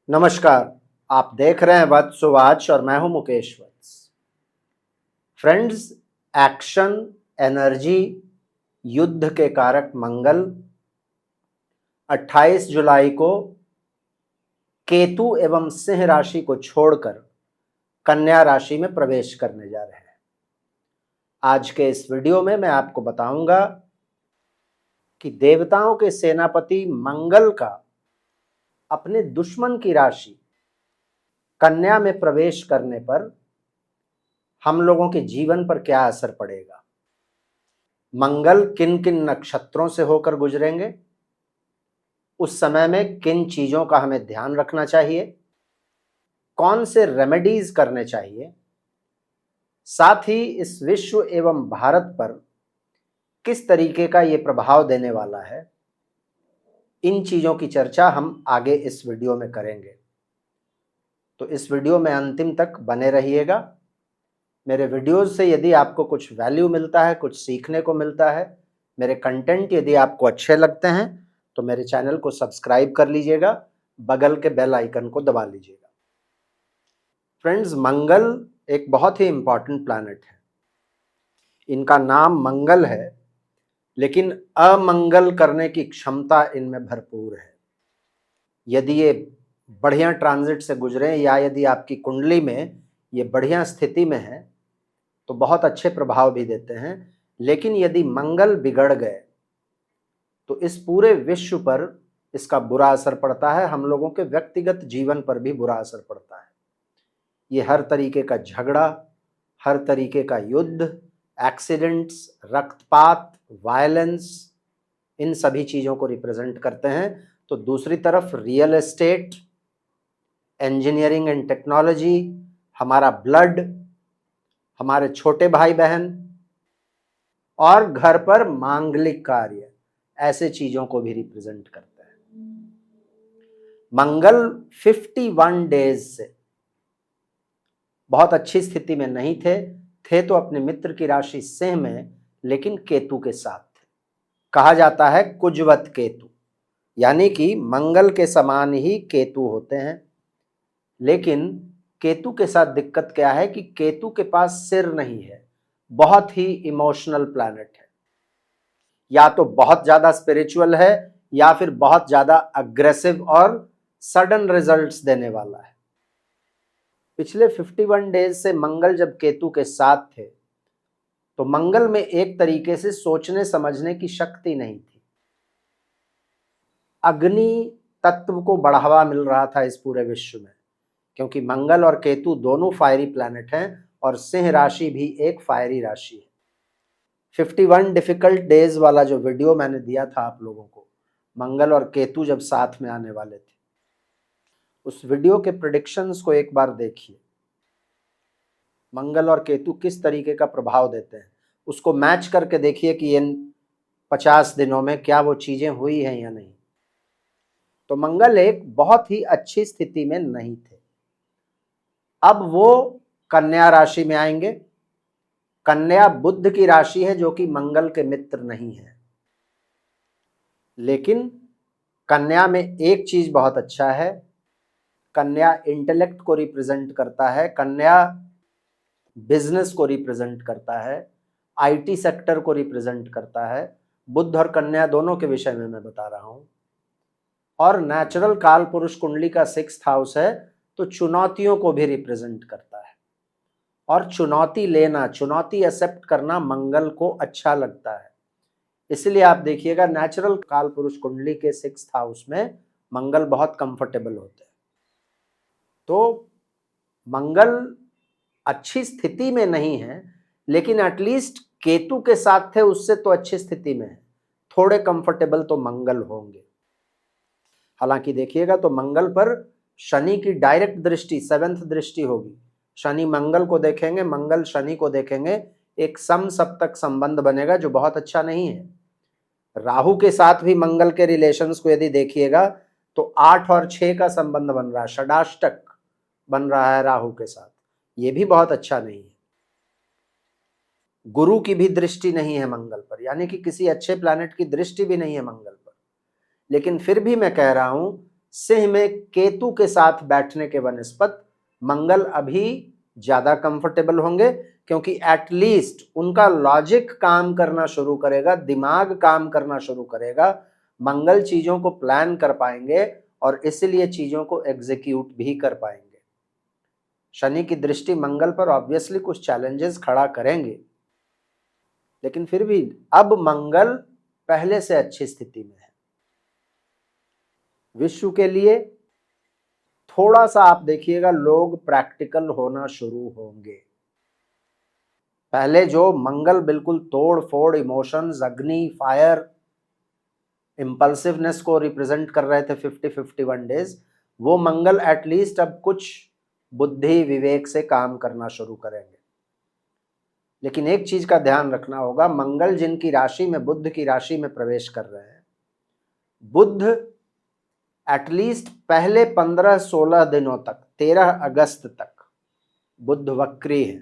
नमस्कार। आप देख रहे हैं वत्स वाच और मैं हूं मुकेश वत्स। फ्रेंड्स, एक्शन, एनर्जी, युद्ध के कारक मंगल 28 जुलाई को केतु एवं सिंह राशि को छोड़कर कन्या राशि में प्रवेश करने जा रहे हैं। आज के इस वीडियो में मैं आपको बताऊंगा कि देवताओं के सेनापति मंगल का अपने दुश्मन की राशि कन्या में प्रवेश करने पर हम लोगों के जीवन पर क्या असर पड़ेगा, मंगल किन किन नक्षत्रों से होकर गुजरेंगे, उस समय में किन चीजों का हमें ध्यान रखना चाहिए, कौन से रेमेडीज करने चाहिए, साथ ही इस विश्व एवं भारत पर किस तरीके का ये प्रभाव देने वाला है, इन चीजों की चर्चा हम आगे इस वीडियो में करेंगे। तो इस वीडियो में अंतिम तक बने रहिएगा। मेरे वीडियोस से यदि आपको कुछ वैल्यू मिलता है, कुछ सीखने को मिलता है, मेरे कंटेंट यदि आपको अच्छे लगते हैं तो मेरे चैनल को सब्सक्राइब कर लीजिएगा, बगल के बेल आइकन को दबा लीजिएगा। फ्रेंड्स, मंगल एक बहुत ही इंपॉर्टेंट प्लैनेट है। इनका नाम मंगल है, लेकिन अमंगल करने की क्षमता इनमें भरपूर है। यदि ये बढ़िया ट्रांजिट से गुजरे या यदि आपकी कुंडली में ये बढ़िया स्थिति में है तो बहुत अच्छे प्रभाव भी देते हैं, लेकिन यदि मंगल बिगड़ गए तो इस पूरे विश्व पर इसका बुरा असर पड़ता है। हम लोगों के व्यक्तिगत जीवन पर भी बुरा असर पड़ता है। ये हर तरीके का झगड़ा, हर तरीके का युद्ध, एक्सीडेंट्स, रक्तपात, वायलेंस, इन सभी चीज़ों को रिप्रेजेंट करते हैं। तो दूसरी तरफ real estate, engineering and technology, हमारा ब्लड, हमारे छोटे भाई बहन और घर पर मांगलिक कार्य, ऐसे चीजों को भी रिप्रेजेंट करते हैं। मंगल 51 डेज से बहुत अच्छी स्थिति में नहीं थे तो अपने मित्र की राशि सिंह में, लेकिन केतु के साथ थे। कहा जाता है कुजवत केतु, यानी कि मंगल के समान ही केतु होते हैं। लेकिन केतु के साथ दिक्कत क्या है कि केतु के पास सिर नहीं है, बहुत ही इमोशनल प्लैनेट है। या तो बहुत ज्यादा स्पिरिचुअल है या फिर बहुत ज्यादा अग्रेसिव और सडन रिजल्ट्स देने वाला है। पिछले 51 डेज से मंगल जब केतु के साथ थे तो मंगल में एक तरीके से सोचने समझने की शक्ति नहीं थी। अग्नि तत्व को बढ़ावा मिल रहा था इस पूरे विश्व में, क्योंकि मंगल और केतु दोनों फायरी प्लैनेट हैं और सिंह राशि भी एक फायरी राशि है। 51 डिफिकल्ट डेज वाला जो वीडियो मैंने दिया था आप लोगों को, मंगल और केतु जब साथ में आने वाले थे, उस वीडियो के प्रेडिक्शंस को एक बार देखिए। मंगल और केतु किस तरीके का प्रभाव देते हैं उसको मैच करके देखिए कि इन 50 दिनों में क्या वो चीजें हुई हैं या नहीं। तो मंगल एक बहुत ही अच्छी स्थिति में नहीं थे। अब वो कन्या राशि में आएंगे। कन्या बुध की राशि है जो कि मंगल के मित्र नहीं है, लेकिन कन्या में एक चीज बहुत अच्छा है, कन्या इंटेलेक्ट को रिप्रेजेंट करता है, कन्या बिजनेस को रिप्रेजेंट करता है, आईटी सेक्टर को रिप्रेजेंट करता है। बुध और कन्या दोनों के विषय में मैं बता रहा हूं। और नेचुरल काल पुरुष कुंडली का 6th हाउस है तो चुनौतियों को भी रिप्रेजेंट करता है। और चुनौती लेना, चुनौती एक्सेप्ट करना मंगल को अच्छा लगता है। इसलिए आप देखिएगा नेचुरल काल पुरुष कुंडली के 6th हाउस में मंगल बहुत कंफर्टेबल होते हैं। तो मंगल अच्छी स्थिति में नहीं है, लेकिन एटलीस्ट केतु के साथ थे उससे तो अच्छी स्थिति में है। थोड़े कंफर्टेबल तो मंगल होंगे। हालांकि देखिएगा तो मंगल पर शनि की डायरेक्ट दृष्टि, 7th दृष्टि होगी। शनि मंगल को देखेंगे, मंगल शनि को देखेंगे, एक समसप्तक संबंध बनेगा जो बहुत अच्छा नहीं है। राहु के साथ भी मंगल के रिलेशंस को यदि देखिएगा तो 8 और 6 का संबंध बन रहा है, षडाष्टक बन रहा है राहु के साथ, ये भी बहुत अच्छा नहीं है। गुरु की भी दृष्टि नहीं है मंगल पर, यानी कि किसी अच्छे प्लैनेट की दृष्टि भी नहीं है मंगल पर। लेकिन फिर भी मैं कह रहा हूं सिंह में केतु के साथ बैठने के वनस्पत मंगल अभी ज्यादा कंफर्टेबल होंगे, क्योंकि एटलीस्ट उनका लॉजिक काम करना शुरू करेगा, दिमाग काम करना शुरू करेगा, मंगल चीजों को प्लान कर पाएंगे और इसलिए चीजों को एग्जीक्यूट भी कर पाएंगे। शनि की दृष्टि मंगल पर ऑब्वियसली कुछ चैलेंजेस खड़ा करेंगे, लेकिन फिर भी अब मंगल पहले से अच्छी स्थिति में है। विश्व के लिए थोड़ा सा आप देखिएगा, लोग प्रैक्टिकल होना शुरू होंगे। पहले जो मंगल बिल्कुल तोड़ फोड़, इमोशंस, अग्नि, फायर, इंपल्सिवनेस को रिप्रेजेंट कर रहे थे 50-51 डेज, वो मंगल एटलीस्ट अब कुछ बुद्धि विवेक से काम करना शुरू करेंगे। लेकिन एक चीज का ध्यान रखना होगा, मंगल जिनकी राशि में, बुध की राशि में प्रवेश कर रहे हैं, बुध एटलीस्ट पहले 15-16 दिनों तक, 13 अगस्त तक बुध वक्री है।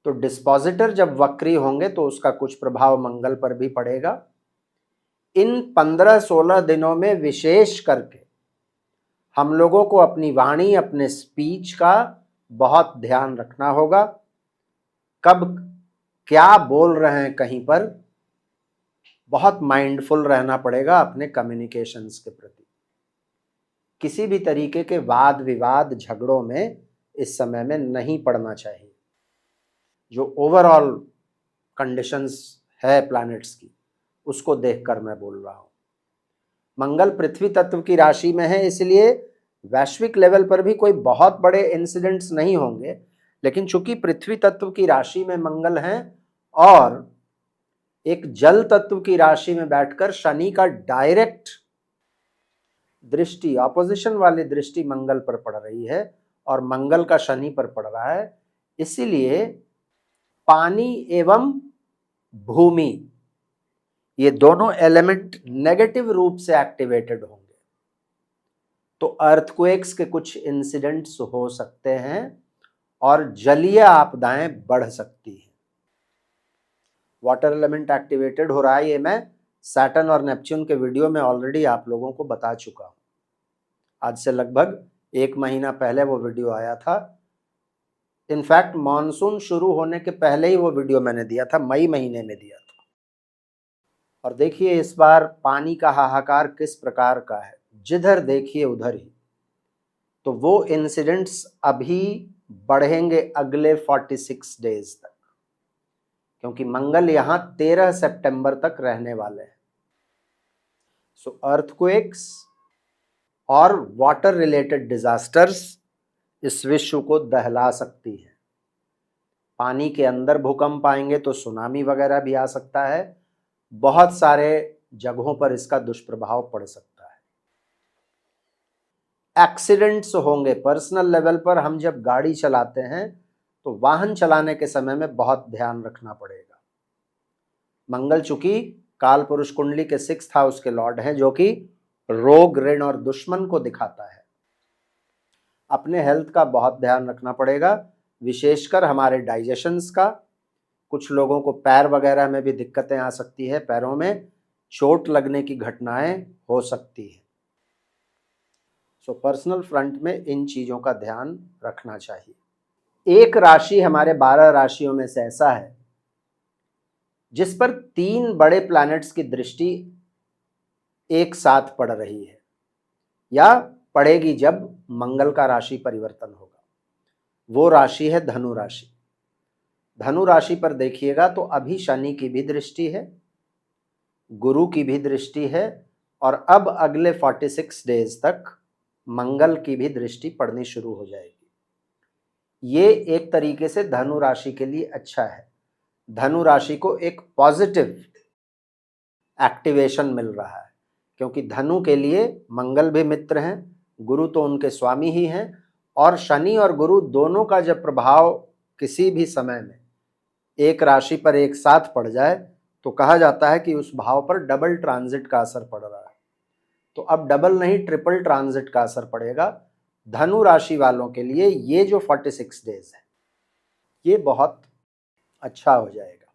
तो डिस्पोजिटर जब वक्री होंगे तो उसका कुछ प्रभाव मंगल पर भी पड़ेगा। इन 15-16 दिनों में विशेष करके हम लोगों को अपनी वाणी, अपने स्पीच का बहुत ध्यान रखना होगा। कब क्या बोल रहे हैं कहीं पर, बहुत माइंडफुल रहना पड़ेगा अपने कम्युनिकेशंस के प्रति। किसी भी तरीके के वाद विवाद, झगड़ों में इस समय में नहीं पड़ना चाहिए। जो ओवरऑल कंडीशंस है प्लैनेट्स की, उसको देखकर मैं बोल रहा हूं। मंगल पृथ्वी तत्व की राशि में है, इसलिए वैश्विक लेवल पर भी कोई बहुत बड़े इंसिडेंट्स नहीं होंगे, लेकिन चूंकि पृथ्वी तत्व की राशि में मंगल हैं और एक जल तत्व की राशि में बैठकर शनि का डायरेक्ट दृष्टि, ऑपोजिशन वाली दृष्टि मंगल पर पड़ रही है और मंगल का शनि पर पड़ रहा है, इसीलिए पानी एवं भूमि, ये दोनों एलिमेंट नेगेटिव रूप से एक्टिवेटेड होंगे। तो अर्थक्वेक्स के कुछ इंसिडेंट्स हो सकते हैं और जलीय आपदाएं बढ़ सकती हैं। वाटर एलिमेंट एक्टिवेटेड हो रहा है, ये मैं सैटर्न और नेपच्यून के वीडियो में ऑलरेडी आप लोगों को बता चुका हूं। आज से लगभग 1 महीना पहले वो वीडियो आया था। इनफैक्ट मॉनसून शुरू होने के पहले ही वो वीडियो मैंने दिया था, मई महीने में दिया था। और देखिए इस बार पानी का हाहाकार किस प्रकार का है, जिधर देखिए उधर ही। तो वो इंसिडेंट्स अभी बढ़ेंगे अगले 46 डेज तक, क्योंकि मंगल यहां 13 सितंबर तक रहने वाले हैं। सो अर्थक्वेक्स और वाटर रिलेटेड डिजास्टर्स इस विश्व को दहला सकती है। पानी के अंदर भूकंप आएंगे तो सुनामी वगैरह भी आ सकता है। बहुत सारे जगहों पर इसका दुष्प्रभाव पड़ सकता है। एक्सीडेंट्स होंगे पर्सनल लेवल पर। हम जब गाड़ी चलाते हैं तो वाहन चलाने के समय में बहुत ध्यान रखना पड़ेगा। मंगल चूंकि काल पुरुष कुंडली के 6th हाउस के लॉर्ड हैं, जो कि रोग, ऋण और दुश्मन को दिखाता है। अपने हेल्थ का बहुत ध्यान रखना पड़ेगा, विशेषकर हमारे डाइजेशंस का। कुछ लोगों को पैर वगैरह में भी दिक्कतें आ सकती है, पैरों में चोट लगने की घटनाएं हो सकती है। सो पर्सनल फ्रंट में इन चीजों का ध्यान रखना चाहिए। एक राशि हमारे 12 राशियों में से ऐसा है जिस पर 3 बड़े प्लैनेट्स की दृष्टि एक साथ पड़ रही है या पड़ेगी जब मंगल का राशि परिवर्तन होगा। वो राशि है धनु राशि। धनु राशि पर देखिएगा तो अभी शनि की भी दृष्टि है, गुरु की भी दृष्टि है और अब अगले 46 डेज तक मंगल की भी दृष्टि पड़नी शुरू हो जाएगी। ये एक तरीके से धनु राशि के लिए अच्छा है। धनु राशि को एक पॉजिटिव एक्टिवेशन मिल रहा है, क्योंकि धनु के लिए मंगल भी मित्र हैं, गुरु तो उनके स्वामी ही हैं, और शनि और गुरु दोनों का जब प्रभाव किसी भी समय में एक राशि पर एक साथ पड़ जाए तो कहा जाता है कि उस भाव पर डबल ट्रांजिट का असर पड़ रहा है। तो अब डबल नहीं, ट्रिपल ट्रांजिट का असर पड़ेगा धनु राशि वालों के लिए। ये जो 46 डेज है ये बहुत अच्छा हो जाएगा।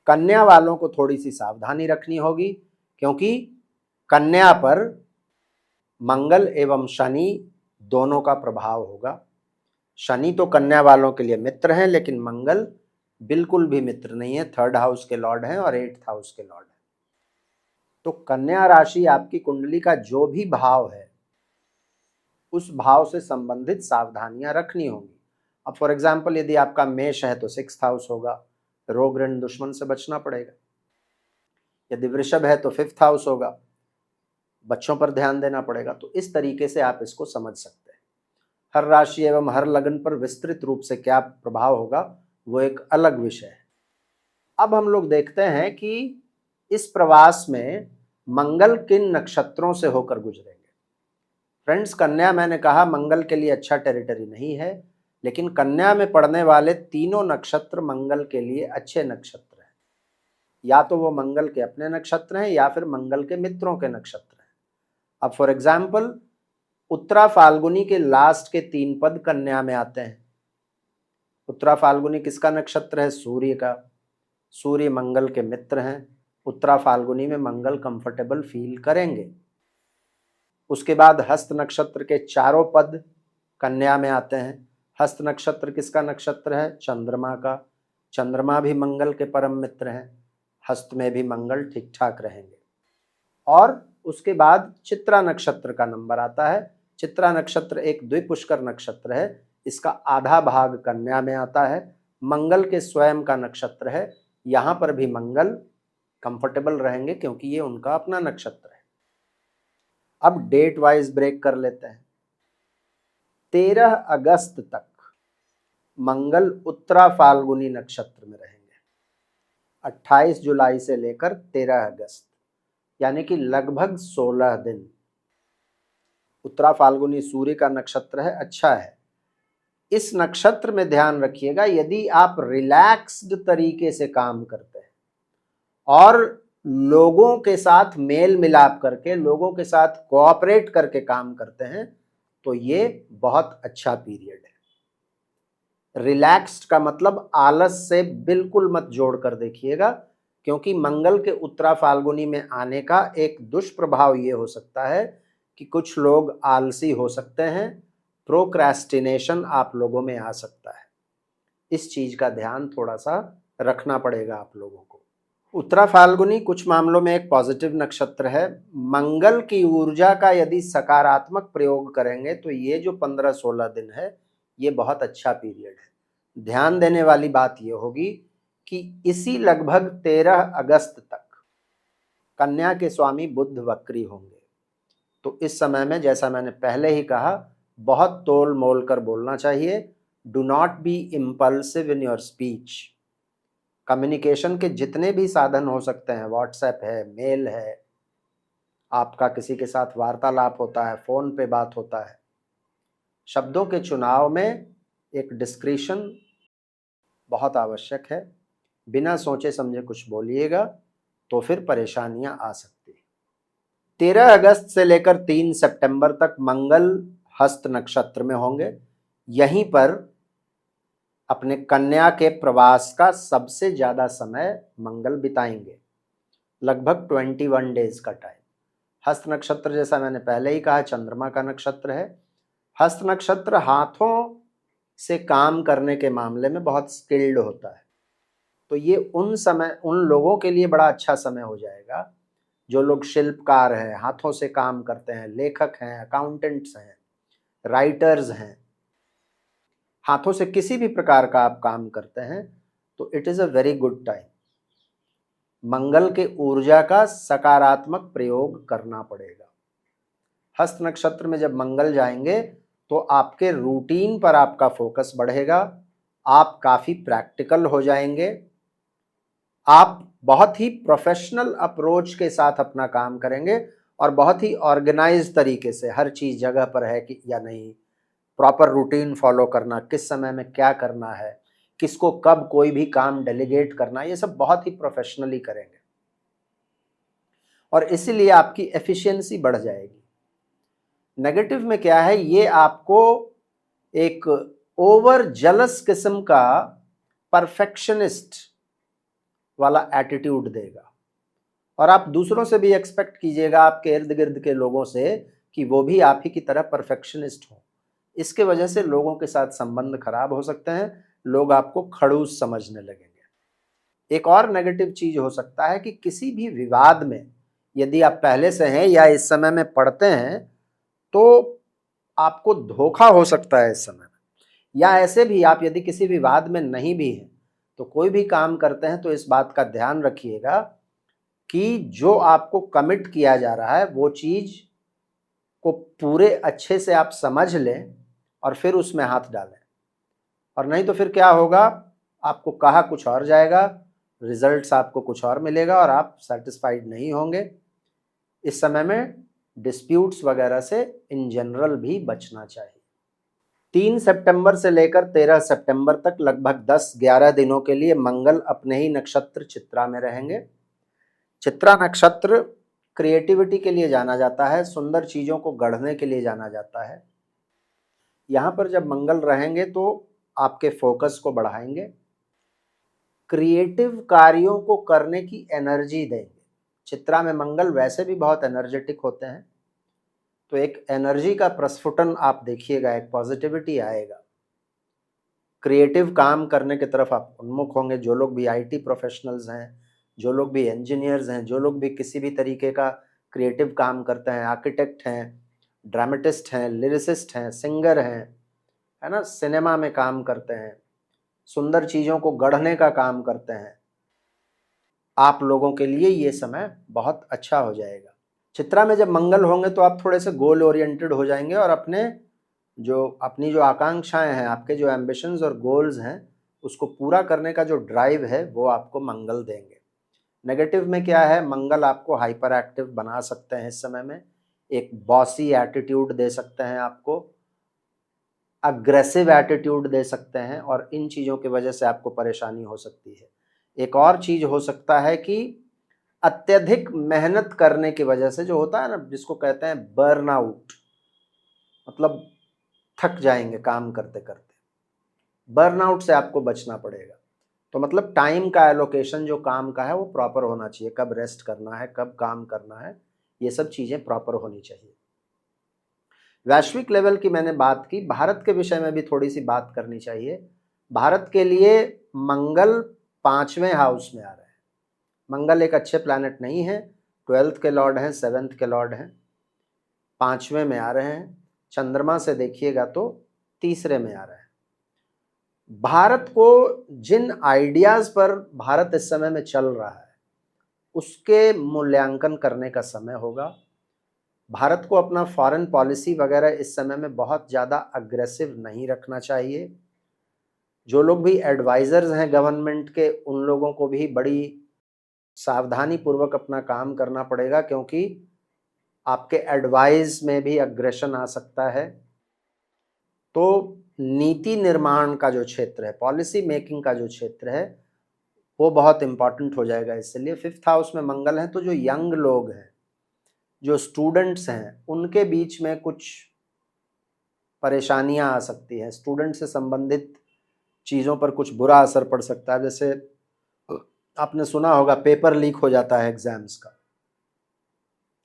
कन्या वालों को थोड़ी सी सावधानी रखनी होगी, क्योंकि कन्या पर मंगल एवं शनि दोनों का प्रभाव होगा। शनि तो कन्या वालों के लिए मित्र हैं, लेकिन मंगल बिल्कुल भी मित्र नहीं है, 3rd हाउस के लॉर्ड हैं और 8th हाउस के लॉर्ड हैं। तो कन्या राशि आपकी कुंडली का जो भी भाव है उस भाव से संबंधित सावधानियां रखनी होंगी। अब फॉर एग्जाम्पल यदि आपका मेष है तो 6th हाउस होगा, रोग ऋण दुश्मन से बचना पड़ेगा। यदि वृषभ है तो 5th हाउस होगा, बच्चों पर ध्यान देना पड़ेगा। तो इस तरीके से आप इसको समझ सकते हैं। हर राशि एवं हर लग्न पर विस्तृत रूप से क्या प्रभाव होगा वो एक अलग विषय है। अब हम लोग देखते हैं कि इस प्रवास में मंगल किन नक्षत्रों से होकर गुजरेंगे। फ्रेंड्स, कन्या मैंने कहा मंगल के लिए अच्छा टेरिटरी नहीं है, लेकिन कन्या में पड़ने वाले तीनों नक्षत्र मंगल के लिए अच्छे नक्षत्र हैं। या तो वो मंगल के अपने नक्षत्र हैं या फिर मंगल के मित्रों के नक्षत्र हैं। अब फॉर एग्जाम्पल उत्तरा फाल्गुनी के लास्ट के 3 पद कन्या में आते हैं। उत्तरा फाल्गुनी किसका नक्षत्र है? सूर्य का। सूर्य मंगल के मित्र हैं। उत्तरा फाल्गुनी में मंगल कंफर्टेबल फील करेंगे। उसके बाद हस्त नक्षत्र के चारों पद कन्या में आते हैं। हस्त नक्षत्र किसका नक्षत्र है? चंद्रमा का। चंद्रमा भी मंगल के परम मित्र हैं। हस्त में भी मंगल ठीक ठाक रहेंगे। और उसके बाद चित्रा नक्षत्र का नंबर आता है। चित्रा नक्षत्र एक द्विपुष्कर नक्षत्र है। इसका आधा भाग कन्या में आता है। मंगल के स्वयं का नक्षत्र है। यहां पर भी मंगल कंफर्टेबल रहेंगे क्योंकि ये उनका अपना नक्षत्र है। अब डेट वाइज ब्रेक कर लेते हैं। 13 अगस्त तक मंगल उत्तरा फाल्गुनी नक्षत्र में रहेंगे। 28 जुलाई से लेकर 13 अगस्त, यानी कि लगभग 16 दिन। उत्तरा फाल्गुनी सूर्य का नक्षत्र है, अच्छा है। इस नक्षत्र में ध्यान रखिएगा, यदि आप रिलैक्स्ड तरीके से काम करते हैं और लोगों के साथ मेल मिलाप करके, लोगों के साथ कोऑपरेट करके काम करते हैं तो ये बहुत अच्छा पीरियड है। रिलैक्स्ड का मतलब आलस से बिल्कुल मत जोड़ कर देखिएगा, क्योंकि मंगल के उत्तरा फाल्गुनी में आने का एक दुष्प्रभाव ये हो सकता है कि कुछ लोग आलसी हो सकते हैं। प्रोक्रेस्टिनेशन आप लोगों में आ सकता है। इस चीज का ध्यान थोड़ा सा रखना पड़ेगा आप लोगों को। उत्तरा फाल्गुनी कुछ मामलों में एक पॉजिटिव नक्षत्र है। मंगल की ऊर्जा का यदि सकारात्मक प्रयोग करेंगे तो ये जो 15-16 दिन है ये बहुत अच्छा पीरियड है। ध्यान देने वाली बात ये होगी कि इसी लगभग 13 अगस्त तक कन्या के स्वामी बुध वक्री होंगे। तो इस समय में, जैसा मैंने पहले ही कहा, बहुत तोल मोल कर बोलना चाहिए। Do not be impulsive in your speech. Communication के जितने भी साधन हो सकते हैं, व्हाट्सएप है, मेल है, आपका किसी के साथ वार्तालाप होता है, फोन पे बात होता है, शब्दों के चुनाव में एक डिस्क्रिशन बहुत आवश्यक है। बिना सोचे समझे कुछ बोलिएगा तो फिर परेशानियां आ सकती हैं। 13 अगस्त से लेकर 3 सितंबर तक मंगल हस्त नक्षत्र में होंगे। यहीं पर अपने कन्या के प्रवास का सबसे ज्यादा समय मंगल बिताएंगे, लगभग 21 डेज का टाइम। हस्त नक्षत्र, जैसा मैंने पहले ही कहा, चंद्रमा का नक्षत्र है। हस्त नक्षत्र हाथों से काम करने के मामले में बहुत स्किल्ड होता है। तो ये उन लोगों के लिए बड़ा अच्छा समय हो जाएगा जो लोग शिल्पकार हैं, हाथों से काम करते हैं, लेखक हैं, अकाउंटेंट्स हैं, राइटर्स हैं, हाथों से किसी भी प्रकार का आप काम करते हैं तो it is a very good time. मंगल के ऊर्जा का सकारात्मक प्रयोग करना पड़ेगा। हस्त नक्षत्र में जब मंगल जाएंगे तो आपके रूटीन पर आपका फोकस बढ़ेगा। आप काफी प्रैक्टिकल हो जाएंगे। आप बहुत ही प्रोफेशनल अप्रोच के साथ अपना काम करेंगे और बहुत ही ऑर्गेनाइज तरीके से, हर चीज जगह पर है कि या नहीं, प्रॉपर रूटीन फॉलो करना, किस समय में क्या करना है, किसको कब कोई भी काम डेलीगेट करना, ये सब बहुत ही प्रोफेशनली करेंगे और इसीलिए आपकी एफिशिएंसी बढ़ जाएगी। नेगेटिव में क्या है, ये आपको एक ओवर जेलस किस्म का परफेक्शनिस्ट वाला एटीट्यूड देगा और आप दूसरों से भी एक्सपेक्ट कीजिएगा, आपके इर्द गिर्द के लोगों से, कि वो भी आप ही की तरह परफेक्शनिस्ट हो। इसके वजह से लोगों के साथ संबंध खराब हो सकते हैं, लोग आपको खड़ूस समझने लगेंगे। एक और नेगेटिव चीज हो सकता है कि किसी भी विवाद में यदि आप पहले से हैं या इस समय में पढ़ते हैं तो आपको धोखा हो सकता है इस समय में। या ऐसे भी आप यदि किसी विवाद में नहीं भी हैं तो कोई भी काम करते हैं तो इस बात का ध्यान रखिएगा कि जो आपको कमिट किया जा रहा है वो चीज को पूरे अच्छे से आप समझ लें और फिर उसमें हाथ डालें, और नहीं तो फिर क्या होगा, आपको कहा कुछ और जाएगा, रिजल्ट्स आपको कुछ और मिलेगा और आप सेटिस्फाइड नहीं होंगे। इस समय में डिस्प्यूट्स वगैरह से इन जनरल भी बचना चाहिए। 3 सितंबर से लेकर 13 सितंबर तक लगभग 10-11 दिनों के लिए मंगल अपने ही नक्षत्र चित्रा में रहेंगे। चित्रा नक्षत्र क्रिएटिविटी के लिए जाना जाता है, सुंदर चीजों को गढ़ने के लिए जाना जाता है। यहाँ पर जब मंगल रहेंगे तो आपके फोकस को बढ़ाएंगे, क्रिएटिव कार्यों को करने की एनर्जी देंगे। चित्रा में मंगल वैसे भी बहुत एनर्जेटिक होते हैं, तो एक एनर्जी का प्रस्फुटन आप देखिएगा, एक पॉजिटिविटी आएगा, क्रिएटिव काम करने की तरफ आप उन्मुख होंगे। जो लोग भी आईटी प्रोफेशनल्स हैं, जो लोग भी इंजीनियर्स हैं, जो लोग भी किसी भी तरीके का क्रिएटिव काम करते हैं, आर्किटेक्ट हैं, ड्रामेटिस्ट हैं, लिरिसिस्ट हैं, सिंगर हैं, है ना, सिनेमा में काम करते हैं, सुंदर चीज़ों को गढ़ने का काम करते हैं, आप लोगों के लिए ये समय बहुत अच्छा हो जाएगा। चित्रा में जब मंगल होंगे तो आप थोड़े से गोल ओरिएंटेड हो जाएंगे और अपनी जो आकांक्षाएं हैं, आपके जो एम्बिशंस और गोल्स हैं, उसको पूरा करने का जो ड्राइव है वो आपको मंगल देंगे। नेगेटिव में क्या है, मंगल आपको हाइपर एक्टिव बना सकते हैं इस समय में, एक बॉसी एटीट्यूड दे सकते हैं, आपको अग्रेसिव एटीट्यूड दे सकते हैं और इन चीज़ों की वजह से आपको परेशानी हो सकती है। एक और चीज़ हो सकता है कि अत्यधिक मेहनत करने की वजह से जो होता है ना, जिसको कहते हैं बर्नआउट, मतलब थक जाएंगे काम करते करते, बर्नआउट से आपको बचना पड़ेगा। तो मतलब टाइम का एलोकेशन जो काम का है वो प्रॉपर होना चाहिए, कब रेस्ट करना है, कब काम करना है, ये सब चीज़ें प्रॉपर होनी चाहिए। वैश्विक लेवल की मैंने बात की, भारत के विषय में भी थोड़ी सी बात करनी चाहिए। भारत के लिए मंगल 5वें हाउस में आ रहे हैं। मंगल एक अच्छे प्लैनेट नहीं है, 12th के लॉर्ड हैं, 7th के लॉर्ड हैं, 5वें में आ रहे हैं। चंद्रमा से देखिएगा तो 3रे में आ रहे हैं। भारत को जिन आइडियाज पर भारत इस समय में चल रहा है उसके मूल्यांकन करने का समय होगा। भारत को अपना फॉरेन पॉलिसी वगैरह इस समय में बहुत ज़्यादा अग्रेसिव नहीं रखना चाहिए। जो लोग भी एडवाइजर्स हैं गवर्नमेंट के, उन लोगों को भी बड़ी सावधानी पूर्वक अपना काम करना पड़ेगा, क्योंकि आपके एडवाइस में भी अग्रेशन आ सकता है। तो नीति निर्माण का जो क्षेत्र है, पॉलिसी मेकिंग का जो क्षेत्र है, वो बहुत इंपॉर्टेंट हो जाएगा। इसलिए 5th हाउस में मंगल है तो जो यंग लोग हैं, जो स्टूडेंट्स हैं, उनके बीच में कुछ परेशानियां आ सकती हैं। स्टूडेंट से संबंधित चीज़ों पर कुछ बुरा असर पड़ सकता है। जैसे आपने सुना होगा पेपर लीक हो जाता है एग्जाम्स का,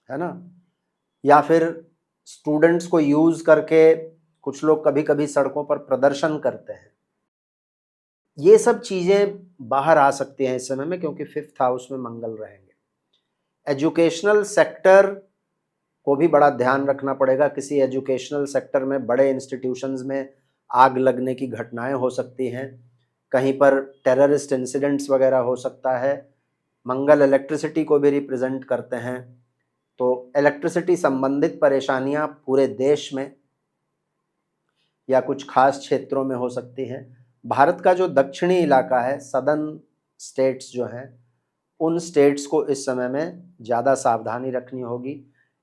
है ना, या फिर स्टूडेंट्स को यूज करके कुछ लोग कभी कभी सड़कों पर प्रदर्शन करते हैं। ये सब चीज़ें बाहर आ सकती हैं इस समय में, क्योंकि 5th हाउस में मंगल रहेंगे। एजुकेशनल सेक्टर को भी बड़ा ध्यान रखना पड़ेगा। किसी एजुकेशनल सेक्टर में, बड़े इंस्टीट्यूशंस में आग लगने की घटनाएं हो सकती हैं, कहीं पर टेररिस्ट इंसिडेंट्स वगैरह हो सकता है। मंगल इलेक्ट्रिसिटी को भी रिप्रेजेंट करते हैं, तो इलेक्ट्रिसिटी संबंधित परेशानियां पूरे देश में या कुछ खास क्षेत्रों में हो सकती हैं। भारत का जो दक्षिणी इलाका है, सदर्न स्टेट्स जो हैं, उन स्टेट्स को इस समय में ज़्यादा सावधानी रखनी होगी।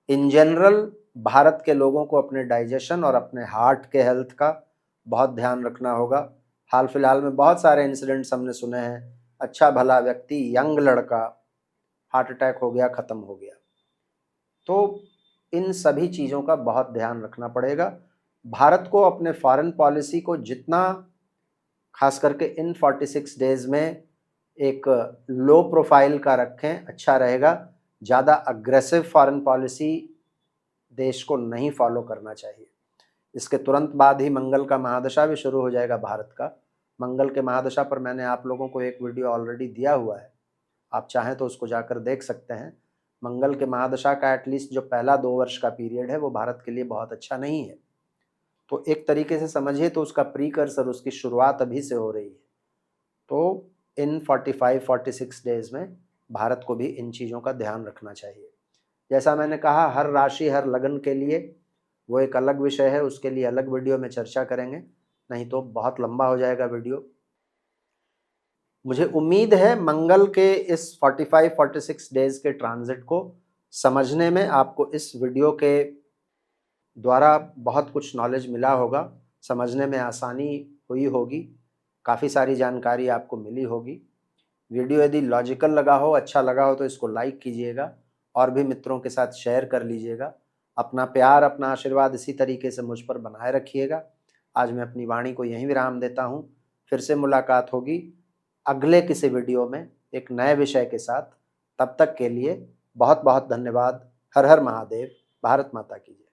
इन जनरल भारत के लोगों को अपने डाइजेशन और अपने हार्ट के हेल्थ का बहुत ध्यान रखना होगा। हाल फिलहाल में बहुत सारे इंसिडेंट्स हमने सुने हैं, अच्छा भला व्यक्ति, यंग लड़का, हार्ट अटैक हो गया, ख़त्म हो गया। तो इन सभी चीज़ों का बहुत ध्यान रखना पड़ेगा। भारत को अपने फॉरेन पॉलिसी को जितना, खास करके इन 46 डेज में, एक लो प्रोफाइल का रखें, अच्छा रहेगा। ज़्यादा अग्रेसिव फॉरेन पॉलिसी देश को नहीं फॉलो करना चाहिए। इसके तुरंत बाद ही मंगल का महादशा भी शुरू हो जाएगा भारत का। मंगल के महादशा पर मैंने आप लोगों को एक वीडियो ऑलरेडी दिया हुआ है, आप चाहें तो उसको जाकर देख सकते हैं। मंगल के महादशा का एटलीस्ट जो पहला 2 वर्ष का पीरियड है वो भारत के लिए बहुत अच्छा नहीं है। तो एक तरीके से समझिए तो उसका प्रीकर्सर, उसकी शुरुआत अभी से हो रही है। तो इन 45-46 डेज में भारत को भी इन चीज़ों का ध्यान रखना चाहिए। जैसा मैंने कहा, हर राशि हर लगन के लिए वो एक अलग विषय है, उसके लिए अलग वीडियो में चर्चा करेंगे, नहीं तो बहुत लंबा हो जाएगा वीडियो। मुझे उम्मीद है मंगल के इस 45-46 डेज के ट्रांजिट को समझने में आपको इस वीडियो के द्वारा बहुत कुछ नॉलेज मिला होगा, समझने में आसानी हुई होगी, काफ़ी सारी जानकारी आपको मिली होगी। वीडियो यदि लॉजिकल लगा हो, अच्छा लगा हो तो इसको लाइक कीजिएगा और भी मित्रों के साथ शेयर कर लीजिएगा। अपना प्यार, अपना आशीर्वाद इसी तरीके से मुझ पर बनाए रखिएगा। आज मैं अपनी वाणी को यहीं विराम देता हूँ। फिर से मुलाकात होगी अगले किसी वीडियो में एक नए विषय के साथ। तब तक के लिए बहुत बहुत धन्यवाद। हर हर महादेव। भारत माता की जय।